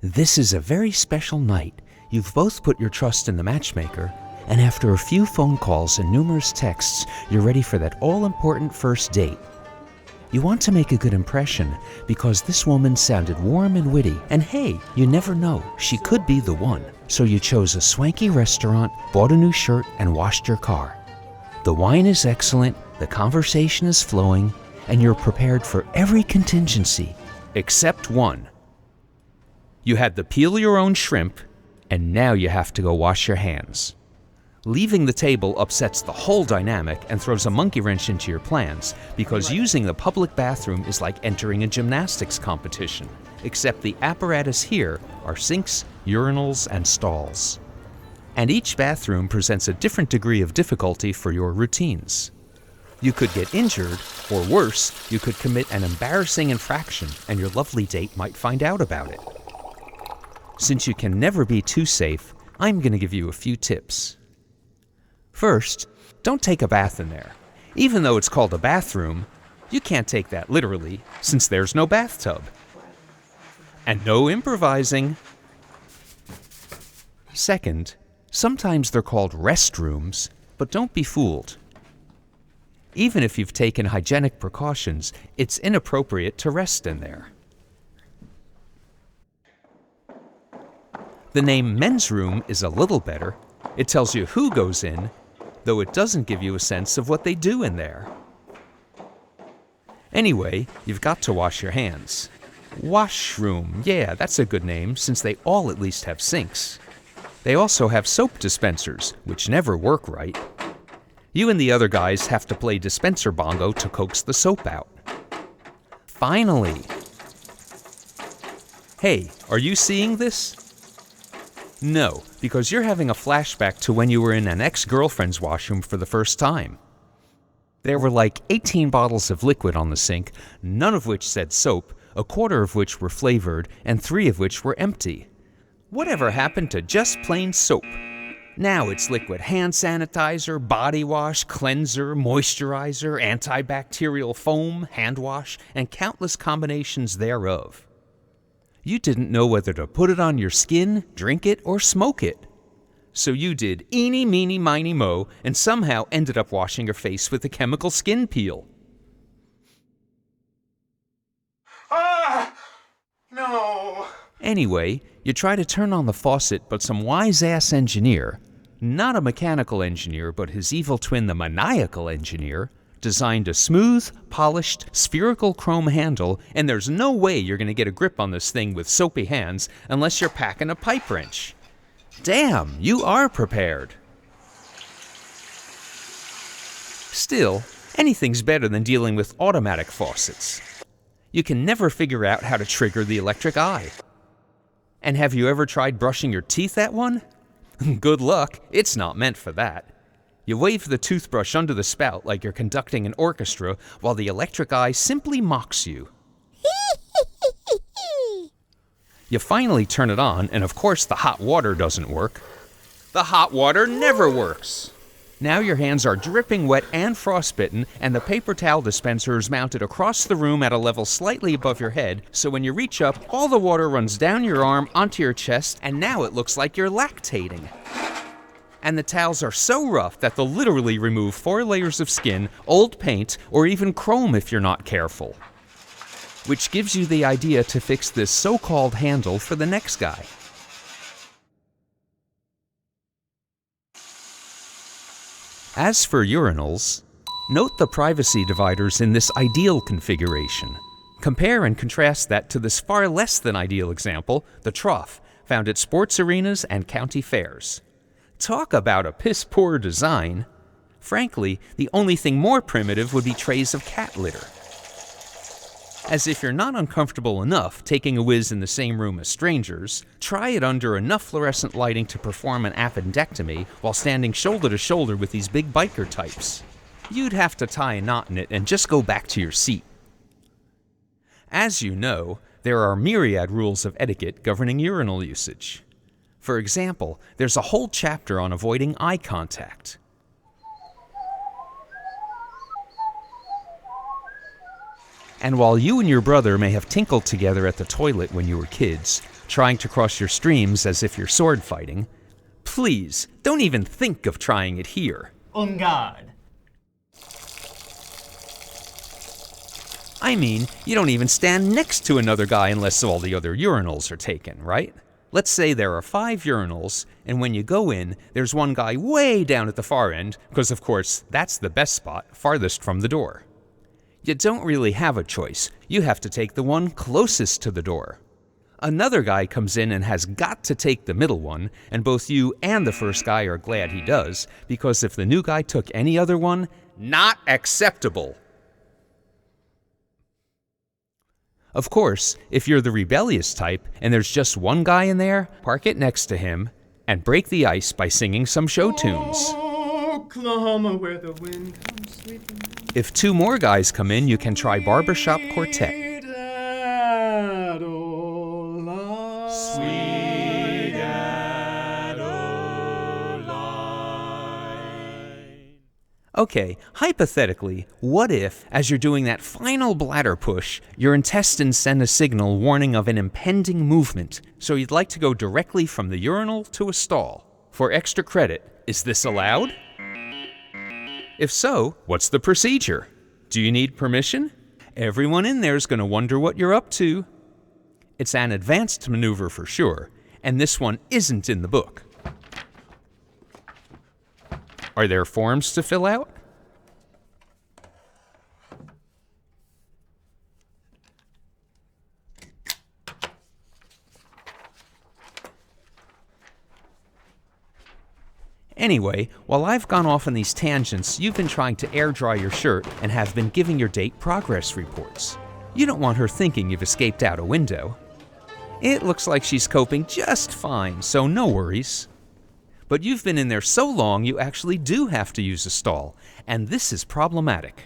This is a very special night. You've both put your trust in the matchmaker, and after a few phone calls and numerous texts, you're ready for that all-important first date. You want to make a good impression because this woman sounded warm and witty, and hey, you never know, she could be the one. So you chose a swanky restaurant, bought a new shirt, and washed your car. The wine is excellent, the conversation is flowing, and you're prepared for every contingency, except one. You had the peel your own shrimp, and now you have to go wash your hands. Leaving the table upsets the whole dynamic and throws a monkey wrench into your plans because using the public bathroom is like entering a gymnastics competition, except the apparatus here are sinks, urinals, and stalls. And each bathroom presents a different degree of difficulty for your routines. You could get injured, or worse, you could commit an embarrassing infraction and your lovely date might find out about it. Since you can never be too safe, I'm going to give you a few tips. First, don't take a bath in there. Even though it's called a bathroom, you can't take that literally since there's no bathtub. And no improvising. Second, sometimes they're called restrooms, but don't be fooled. Even if you've taken hygienic precautions, it's inappropriate to rest in there. The name men's room is a little better. It tells you who goes in, though it doesn't give you a sense of what they do in there. Anyway, you've got to wash your hands. Washroom, yeah, that's a good name since they all at least have sinks. They also have soap dispensers, which never work right. You and the other guys have to play dispenser bongo to coax the soap out. Finally! Hey, are you seeing this? No, because you're having a flashback to when you were in an ex-girlfriend's washroom for the first time. There were like 18 bottles of liquid on the sink, none of which said soap, a quarter of which were flavored, and 3 of which were empty. Whatever happened to just plain soap? Now it's liquid hand sanitizer, body wash, cleanser, moisturizer, antibacterial foam, hand wash, and countless combinations thereof. You didn't know whether to put it on your skin, drink it, or smoke it. So you did eeny, meeny, miny, mo, and somehow ended up washing your face with a chemical skin peel. No! Anyway, you try to turn on the faucet, but some wise-ass engineer, not a mechanical engineer, but his evil twin, the maniacal engineer, designed a smooth, polished, spherical chrome handle, and there's no way you're going to get a grip on this thing with soapy hands unless you're packing a pipe wrench. Damn, you are prepared. Still, anything's better than dealing with automatic faucets. You can never figure out how to trigger the electric eye. And have you ever tried brushing your teeth at one? Good luck, it's not meant for that. You wave the toothbrush under the spout like you're conducting an orchestra while the electric eye simply mocks you. You finally turn it on, and of course the hot water doesn't work. The hot water never works. Now your hands are dripping wet and frostbitten, and the paper towel dispenser is mounted across the room at a level slightly above your head, so when you reach up, all the water runs down your arm onto your chest, and now it looks like you're lactating. And the towels are so rough that they'll literally remove 4 layers of skin, old paint, or even chrome if you're not careful. Which gives you the idea to fix this so-called handle for the next guy. As for urinals, note the privacy dividers in this ideal configuration. Compare and contrast that to this far less than ideal example, the trough, found at sports arenas and county fairs. Talk about a piss-poor design. Frankly, the only thing more primitive would be trays of cat litter. As if you're not uncomfortable enough taking a whiz in the same room as strangers, try it under enough fluorescent lighting to perform an appendectomy while standing shoulder to shoulder with these big biker types. You'd have to tie a knot in it and just go back to your seat. As you know, there are myriad rules of etiquette governing urinal usage. For example, there's a whole chapter on avoiding eye contact. And while you and your brother may have tinkled together at the toilet when you were kids, trying to cross your streams as if you're sword fighting. Please, don't even think of trying it here. On guard. I mean, you don't even stand next to another guy unless all the other urinals are taken, right? Let's say there are 5 urinals, and when you go in, there's one guy way down at the far end, because of course, that's the best spot, farthest from the door. You don't really have a choice. You have to take the one closest to the door. Another guy comes in and has got to take the middle one, and both you and the first guy are glad he does, because if the new guy took any other one, not acceptable. Of course, if you're the rebellious type and there's just one guy in there, park it next to him and break the ice by singing some show tunes. Oklahoma, where the wind comes sweeping. If 2 more guys come in, you can try Barbershop Quartet. Sweet Adeline. Sweet Adeline. Okay, hypothetically, what if, as you're doing that final bladder push, your intestines send a signal warning of an impending movement, so you'd like to go directly from the urinal to a stall? For extra credit, is this allowed? If so, what's the procedure? Do you need permission? Everyone in there's going to wonder what you're up to. It's an advanced maneuver for sure, and this one isn't in the book. Are there forms to fill out? Anyway, while I've gone off on these tangents, you've been trying to air dry your shirt and have been giving your date progress reports. You don't want her thinking you've escaped out a window. It looks like she's coping just fine, so no worries. But you've been in there so long you actually do have to use a stall, and this is problematic.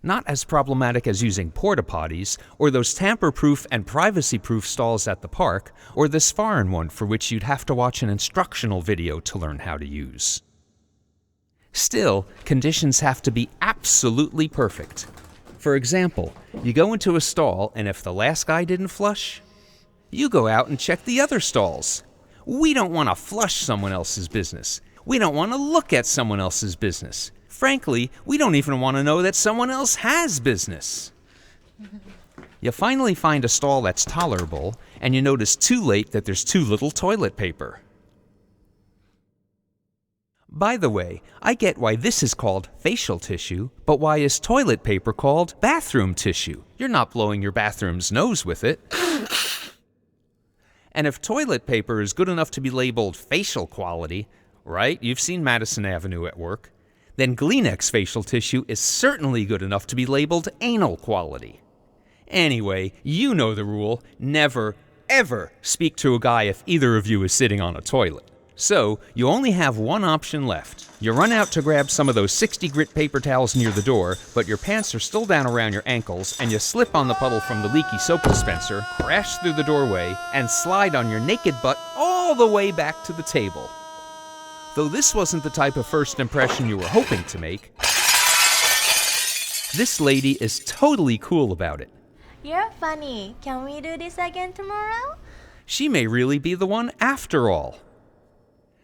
Not as problematic as using porta-potties, or those tamper-proof and privacy-proof stalls at the park, or this foreign one for which you'd have to watch an instructional video to learn how to use. Still, conditions have to be absolutely perfect. For example, you go into a stall, and if the last guy didn't flush, you go out and check the other stalls. We don't want to flush someone else's business. We don't want to look at someone else's business. Frankly, we don't even want to know that someone else has business. You finally find a stall that's tolerable, and you notice too late that there's too little toilet paper. By the way, I get why this is called facial tissue, but why is toilet paper called bathroom tissue? You're not blowing your bathroom's nose with it. And if toilet paper is good enough to be labeled facial quality, right? You've seen Madison Avenue at work. Then Kleenex facial tissue is certainly good enough to be labeled anal quality. Anyway, you know the rule. Never, ever speak to a guy if either of you is sitting on a toilet. So, you only have one option left. You run out to grab some of those 60 grit paper towels near the door, but your pants are still down around your ankles, and you slip on the puddle from the leaky soap dispenser, crash through the doorway, and slide on your naked butt all the way back to the table. Though this wasn't the type of first impression you were hoping to make, this lady is totally cool about it. You're funny. Can we do this again tomorrow? She may really be the one after all.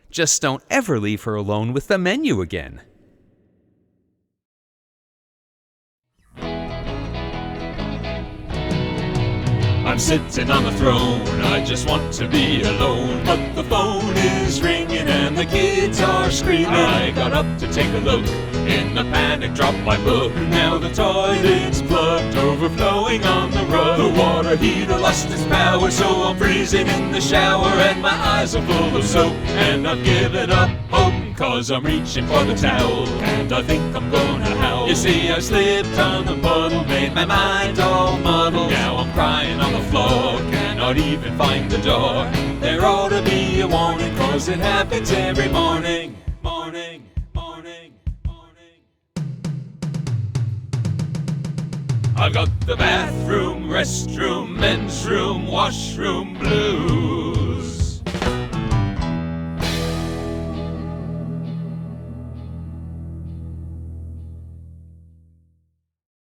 Just don't ever leave her alone with the menu again. I'm sitting on the throne, I just want to be alone. But the phone is ringing and the kids are screaming. I got up to take a look, in a panic dropped my book. Now the toilet's plugged, overflowing on the rug. The water heater lost its power, so I'm freezing in the shower. And my eyes are full of soap, and I've given up hope. Cause I'm reaching for the towel, and I think I'm gonna howl. You see, I slipped on the puddle, made my mind all muddled. Now I'm crying on the floor, cannot even find the door. There ought to be a warning, cause it happens every morning. Morning, morning, morning. I've got the bathroom, restroom, men's room, washroom blues.